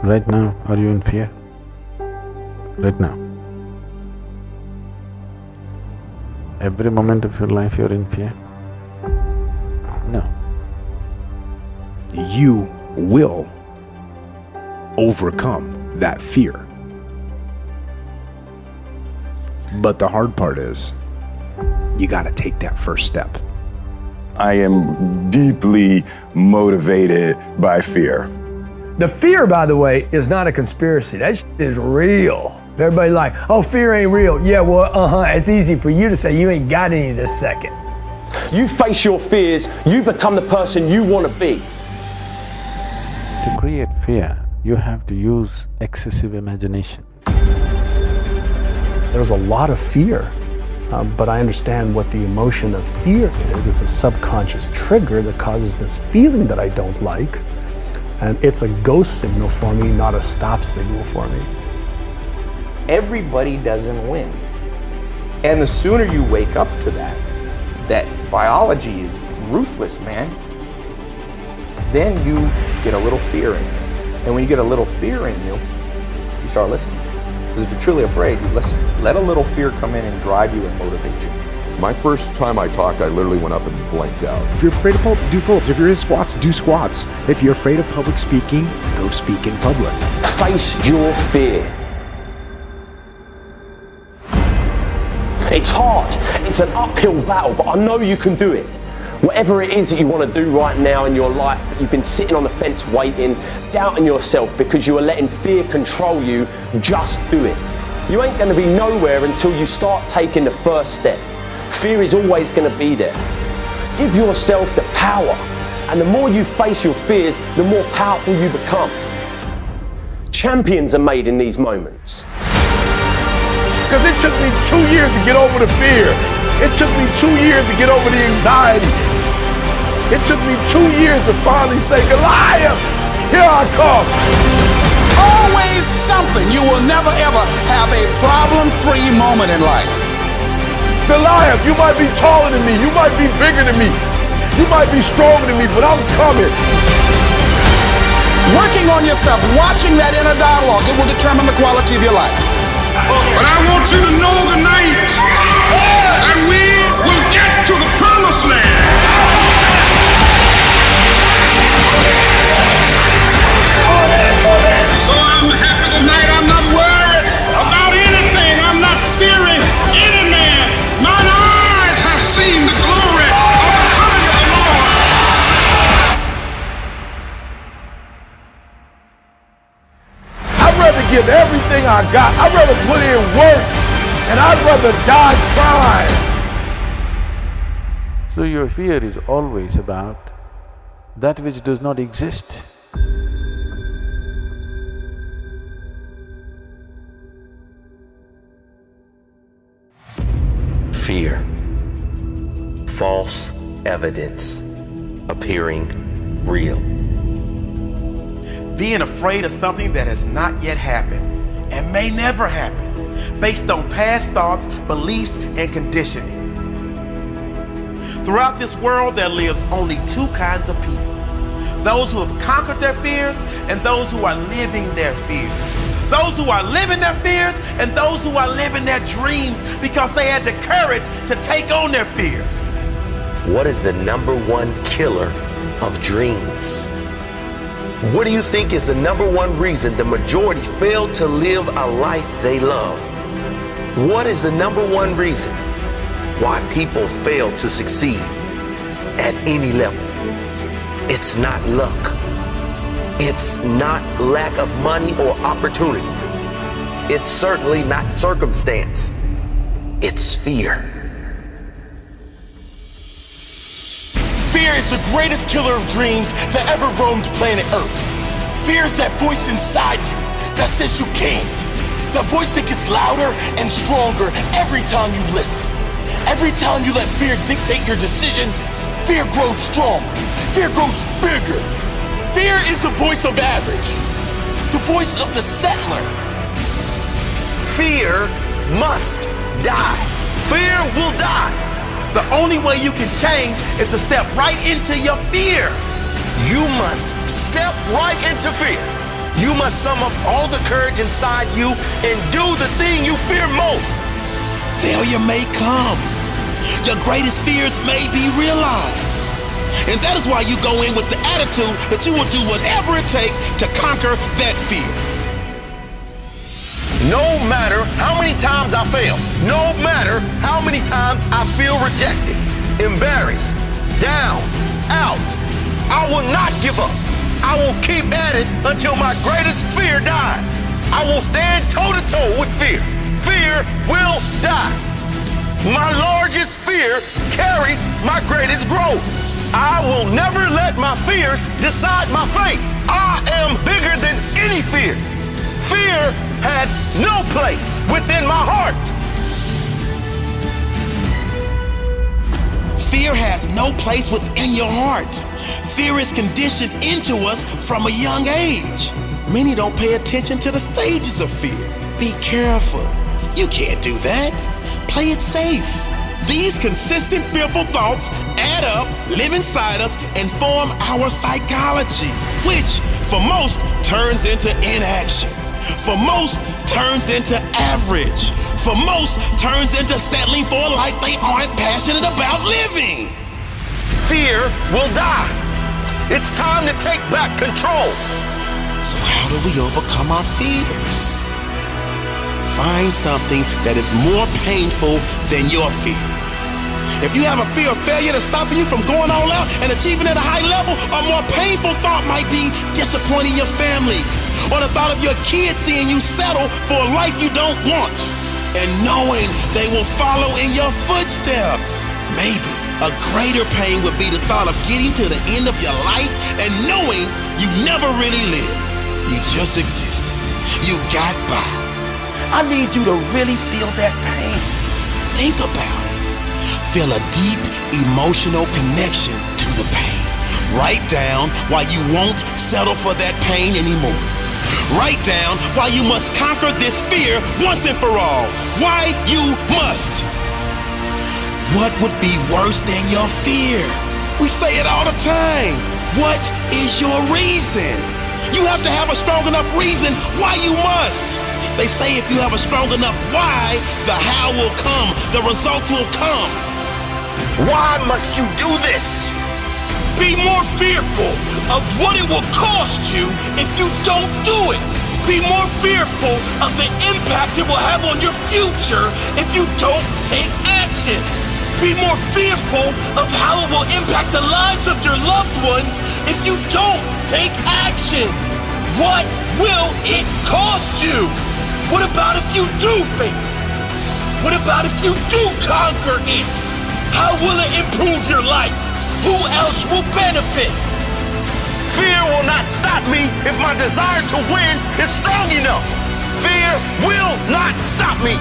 Right now, are you in fear? Right now. Every moment of your life you're in fear? No. You will overcome that fear. But the hard part is, you gotta take that first step. I am deeply motivated by fear. The fear, by the way, is not a conspiracy. That shit is real. Everybody like, oh, fear ain't real. Yeah, well, it's easy for you to say you ain't got any this second. You face your fears, you become the person you want to be. To create fear, you have to use excessive imagination. There's a lot of fear, but I understand what the emotion of fear is. It's a subconscious trigger that causes this feeling that I don't like, and it's a go signal for me, not a stop signal for me. Everybody doesn't win. And the sooner you wake up to that biology is ruthless, man, then you get a little fear in you. And when you get a little fear in you, you start listening. Because if you're truly afraid, you listen. Let a little fear come in and drive you and motivate you. My first time I talked, I literally went up and blanked out. If you're afraid of pull-ups, do pull-ups. If you're in squats, do squats. If you're afraid of public speaking, go speak in public. Face your fear. It's hard, it's an uphill battle, but I know you can do it. Whatever it is that you want to do right now in your life, but you've been sitting on the fence waiting, doubting yourself because you are letting fear control you, just do it. You ain't going to be nowhere until you start taking the first step. Fear is always going to be there. Give yourself the power, and the more you face your fears, the more powerful you become. Champions are made in these moments. Because it took me 2 years to get over the fear. It took me 2 years to get over the anxiety. It took me 2 years to finally say, Goliath, here I come. Always something. You will never ever have a problem-free moment in life. Goliath, you might be taller than me. You might be bigger than me. You might be stronger than me, but I'm coming. Working on yourself, watching that inner dialogue, it will determine the quality of your life. But I want you to know tonight that we will get to the promised land. So I'm happy tonight. I'm not worried about anything. I'm not fearing any man. Mine eyes have seen the glory of the coming of the Lord. I'd rather give everything I got. I'd rather put in work, and I'd rather die trying. So your fear is always about that which does not exist. Fear. False evidence appearing real. Being afraid of something that has not yet happened and may never happen, based on past thoughts, beliefs, and conditioning. Throughout this world, there lives only two kinds of people. Those who have conquered their fears and those who are living their fears. Those who are living their fears and those who are living their dreams because they had the courage to take on their fears. What is the #1 killer of dreams? What do you think is the #1 reason the majority fail to live a life they love? What is the #1 reason why people fail to succeed at any level? It's not luck. It's not lack of money or opportunity. It's certainly not circumstance. It's fear. Fear is the greatest killer of dreams that ever roamed planet Earth. Fear is that voice inside you that says you can't. That voice that gets louder and stronger every time you listen. Every time you let fear dictate your decision, fear grows stronger. Fear grows bigger. Fear is the voice of average. The voice of the settler. Fear must die. Fear will die. The only way you can change is to step right into your fear. You must step right into fear. You must sum up all the courage inside you and do the thing you fear most. Failure may come. Your greatest fears may be realized. And that is why you go in with the attitude that you will do whatever it takes to conquer that fear. No matter how many times I fail, no matter how many times I feel rejected, embarrassed, down, out, I will not give up. I will keep at it until my greatest fear dies. I will stand toe-to-toe with fear. Fear will die. My largest fear carries my greatest growth. I will never let my fears decide my fate. I am bigger than any fear. Fear has no place within my heart. Fear has no place within your heart. Fear is conditioned into us from a young age. Many don't pay attention to the stages of fear. Be careful. You can't do that. Play it safe. These consistent fearful thoughts add up, live inside us, and form our psychology, which for most turns into inaction. For most turns into average. For most turns into settling for a life they aren't passionate about living. Fear will die. It's time to take back control. So how do we overcome our fears? Find something that is more painful than your fear. If you have a fear of failure that's stopping you from going all out and achieving at a high level, a more painful thought might be disappointing your family, or the thought of your kids seeing you settle for a life you don't want, and knowing they will follow in your footsteps. Maybe a greater pain would be the thought of getting to the end of your life and knowing you never really lived. You just existed. You got by. I need you to really feel that pain. Think about it. Feel a deep emotional connection to the pain. Write down why you won't settle for that pain anymore. Write down why you must conquer this fear once and for all. Why you must. What would be worse than your fear? We say it all the time. What is your reason? You have to have a strong enough reason why you must. They say if you have a strong enough why, the how will come, the results will come. Why must you do this? Be more fearful of what it will cost you if you don't do it. Be more fearful of the impact it will have on your future if you don't take action. Be more fearful of how it will impact the lives of your loved ones if you don't take action. What will it cost you? What about if you do face it? What about if you do conquer it? How will it improve your life? Who else will benefit? Fear will not stop me if my desire to win is strong enough. Fear will not stop me.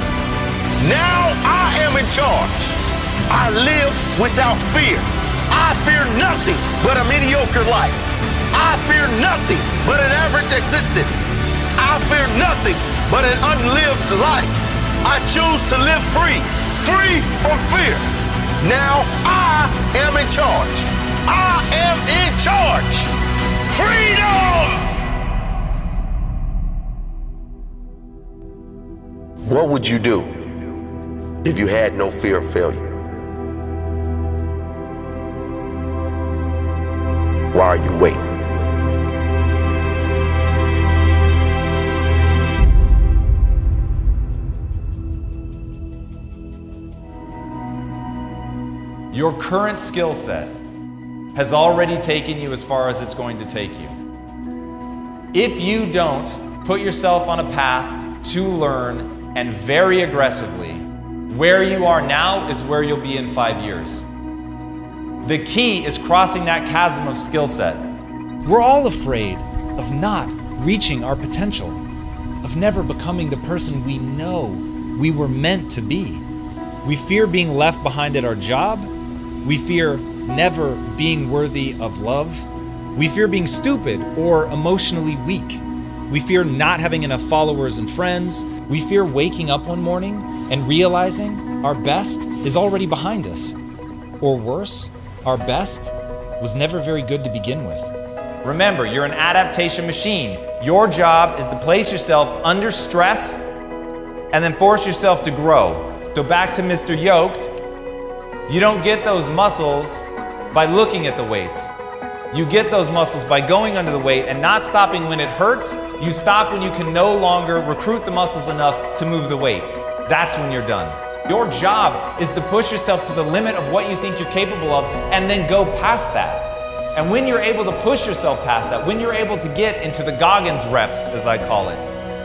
Now I am in charge. I live without fear. I fear nothing but a mediocre life. I fear nothing but an average existence. I fear nothing but an unlived life. I choose to live free, free from fear. Now I am in charge. I am in charge. Freedom! What would you do if you had no fear of failure? Why are you waiting? Your current skill set has already taken you as far as it's going to take you. If you don't put yourself on a path to learn and very aggressively, where you are now is where you'll be in 5 years. The key is crossing that chasm of skill set. We're all afraid of not reaching our potential, of never becoming the person we know we were meant to be. We fear being left behind at our job. We fear never being worthy of love. We fear being stupid or emotionally weak. We fear not having enough followers and friends. We fear waking up one morning and realizing our best is already behind us. Or worse, our best was never very good to begin with. Remember, you're an adaptation machine. Your job is to place yourself under stress and then force yourself to grow. So back to Mr. Yoked, you don't get those muscles by looking at the weights. You get those muscles by going under the weight and not stopping when it hurts. You stop when you can no longer recruit the muscles enough to move the weight. That's when you're done. Your job is to push yourself to the limit of what you think you're capable of and then go past that. And when you're able to push yourself past that, when you're able to get into the Goggins reps, as I call it,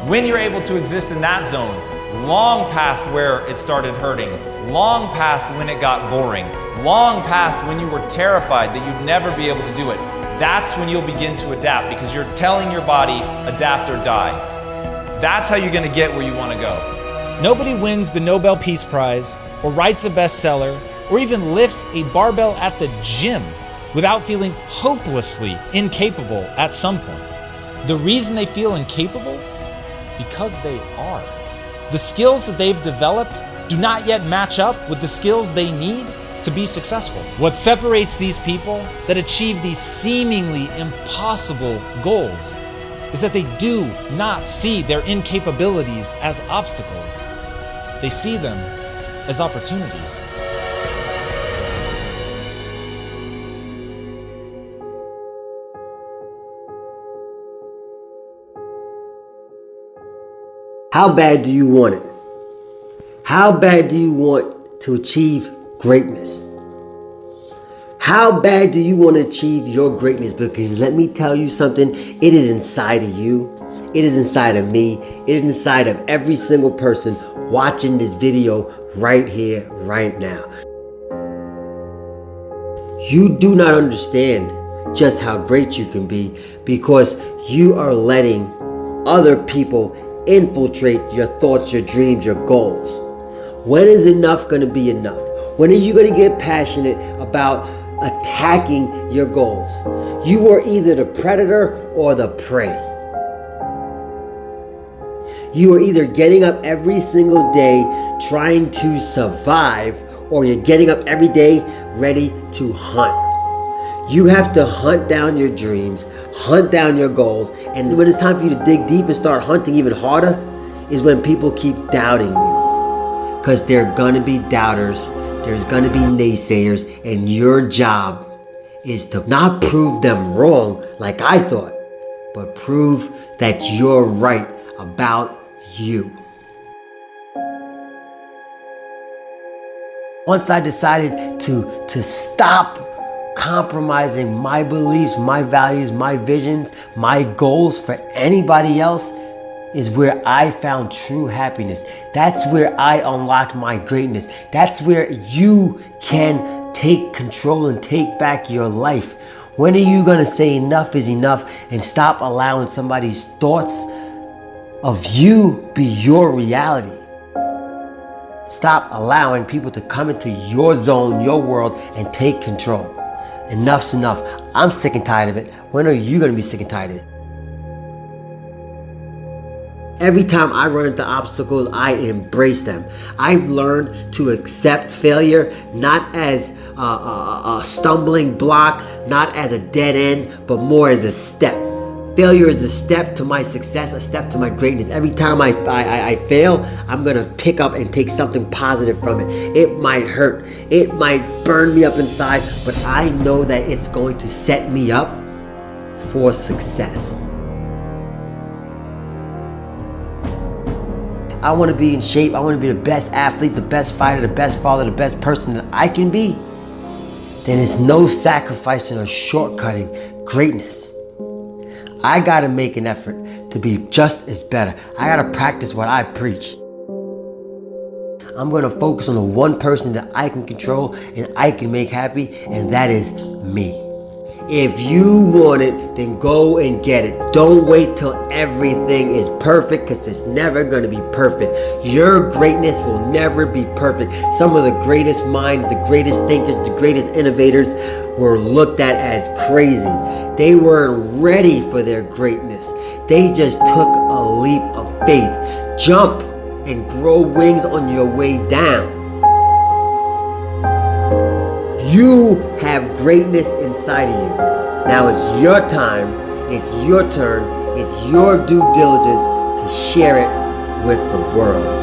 when you're able to exist in that zone, long past where it started hurting, long past when it got boring, long past when you were terrified that you'd never be able to do it, that's when you'll begin to adapt, because you're telling your body, adapt or die. That's how you're gonna get where you wanna go. Nobody wins the Nobel Peace Prize, or writes a bestseller, or even lifts a barbell at the gym without feeling hopelessly incapable at some point. The reason they feel incapable? Because they are. The skills that they've developed do not yet match up with the skills they need to be successful. What separates these people that achieve these seemingly impossible goals is that they do not see their incapabilities as obstacles. They see them as opportunities. How bad do you want it? How bad do you want to achieve greatness? How bad do you want to achieve your greatness? Because let me tell you something, it is inside of you. It is inside of me. It is inside of every single person watching this video right here, right now. You do not understand just how great you can be because you are letting other people infiltrate your thoughts, your dreams, your goals. When is enough going to be enough? When are you going to get passionate about attacking your goals? You are either the predator or the prey. You are either getting up every single day trying to survive, or you're getting up every day ready to hunt. You have to hunt down your dreams, hunt down your goals, and when it's time for you to dig deep and start hunting even harder is when people keep doubting you. Because there are gonna be doubters, there's gonna be naysayers, and your job is to not prove them wrong like I thought, but prove that you're right about you. Once I decided to stop compromising my beliefs, my values, my visions, my goals for anybody else, is where I found true happiness. That's where I unlocked my greatness. That's where you can take control and take back your life. When are you gonna say enough is enough and stop allowing somebody's thoughts of you be your reality? Stop allowing people to come into your zone, your world, and take control. Enough's enough. I'm sick and tired of it. When are you gonna be sick and tired of it? Every time I run into obstacles, I embrace them. I've learned to accept failure not as a stumbling block, not as a dead end, but more as a step. Failure is a step to my success, a step to my greatness. Every time I fail, I'm gonna pick up and take something positive from it. It might hurt, it might burn me up inside, but I know that it's going to set me up for success. I wanna be in shape, I wanna be the best athlete, the best fighter, the best father, the best person that I can be. Then it's no sacrificing or shortcutting greatness. I gotta make an effort to be just as better. I gotta practice what I preach. I'm gonna focus on the one person that I can control and I can make happy, and that is me. If you want it, then go and get it. Don't wait till everything is perfect, because it's never gonna be perfect. Your greatness will never be perfect. Some of the greatest minds, the greatest thinkers, the greatest innovators were looked at as crazy. They weren't ready for their greatness. They just took a leap of faith. Jump and grow wings on your way down. You have greatness inside of you. Now it's your time, it's your turn, it's your due diligence to share it with the world.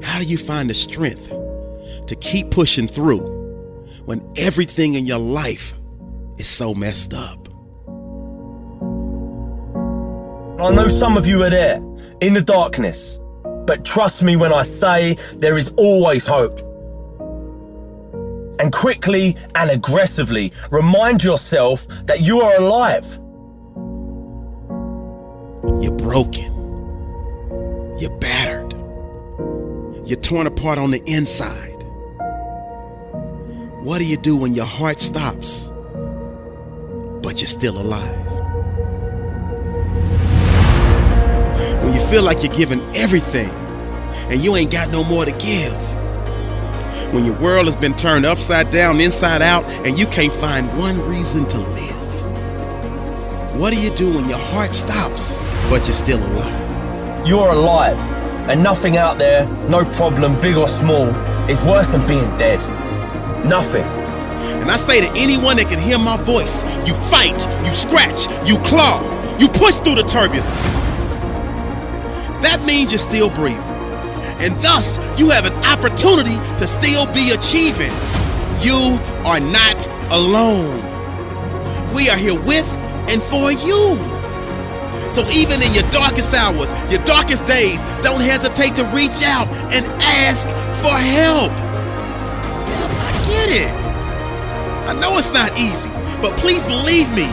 How do you find the strength to keep pushing through when everything in your life is so messed up? I know some of you are there, in the darkness, but trust me when I say there is always hope. And quickly and aggressively remind yourself that you are alive. You're broken. You're battered. You're torn apart on the inside. What do you do when your heart stops, but you're still alive? When you feel like you're giving everything and you ain't got no more to give. When your world has been turned upside down, inside out, and you can't find one reason to live. What do you do when your heart stops, but you're still alive? You're alive, and nothing out there, no problem, big or small, is worse than being dead. Nothing. And I say to anyone that can hear my voice, you fight, you scratch, you claw, you push through the turbulence. That means you're still breathing. And thus, you have an opportunity to still be achieving. You are not alone. We are here with and for you. So even in your darkest hours, your darkest days, don't hesitate to reach out and ask for help. Yeah, I get it. I know it's not easy, but please believe me,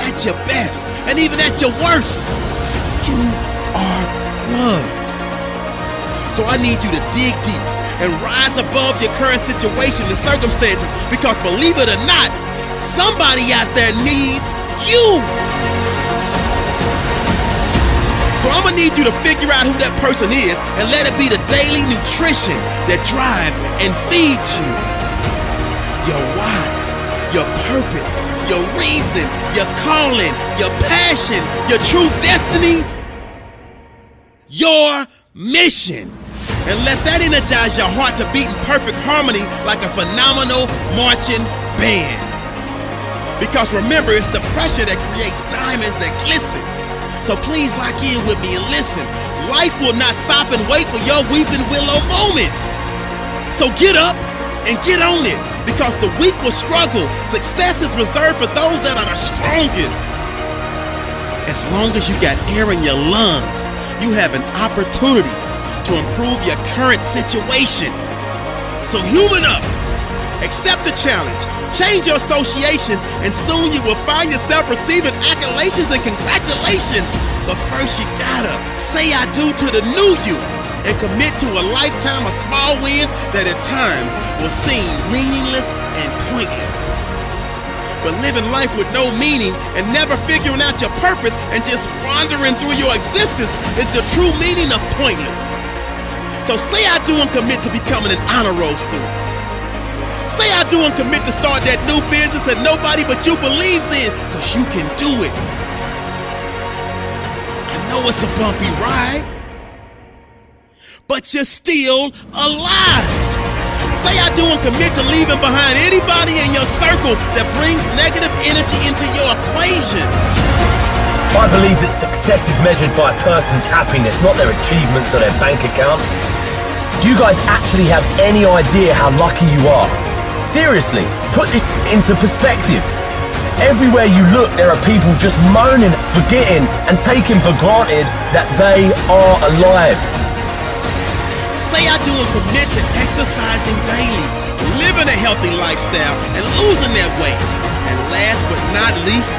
at your best and even at your worst, you are loved. So I need you to dig deep and rise above your current situation and circumstances, because believe it or not, somebody out there needs you. So I'm gonna need you to figure out who that person is and let it be the daily nutrition that drives and feeds you. Your why, your purpose, your reason, your calling, your passion, your true destiny, your mission. And let that energize your heart to beat in perfect harmony like a phenomenal marching band. Because remember, it's the pressure that creates diamonds that glisten. So please lock in with me and listen. Life will not stop and wait for your weeping willow moment. So get up and get on it, because the weak will struggle. Success is reserved for those that are the strongest. As long as you got air in your lungs, you have an opportunity to improve your current situation. So human up, accept the challenge, change your associations, and soon you will find yourself receiving accolations and congratulations. But first you gotta say I do to the new you and commit to a lifetime of small wins that at times will seem meaningless and pointless. But living life with no meaning and never figuring out your purpose and just wandering through your existence is the true meaning of pointless. So say I do and commit to becoming an honor roll student. Say I do and commit to start that new business that nobody but you believes in, because you can do it. I know it's a bumpy ride, but you're still alive. Say I do and commit to leaving behind anybody in your circle that brings negative energy into your equation. I believe that success is measured by a person's happiness, not their achievements or their bank account. Do you guys actually have any idea how lucky you are? Seriously, put this into perspective. Everywhere you look, there are people just moaning, forgetting, and taking for granted that they are alive. Say I do and commit to exercising daily, living a healthy lifestyle, and losing that weight. And last but not least,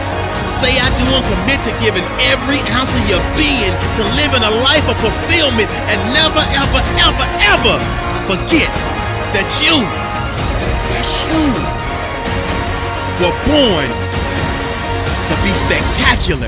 say I do and commit to giving every ounce of your being to living a life of fulfillment and never, ever, ever, ever forget that you, yes you, were born to be spectacular.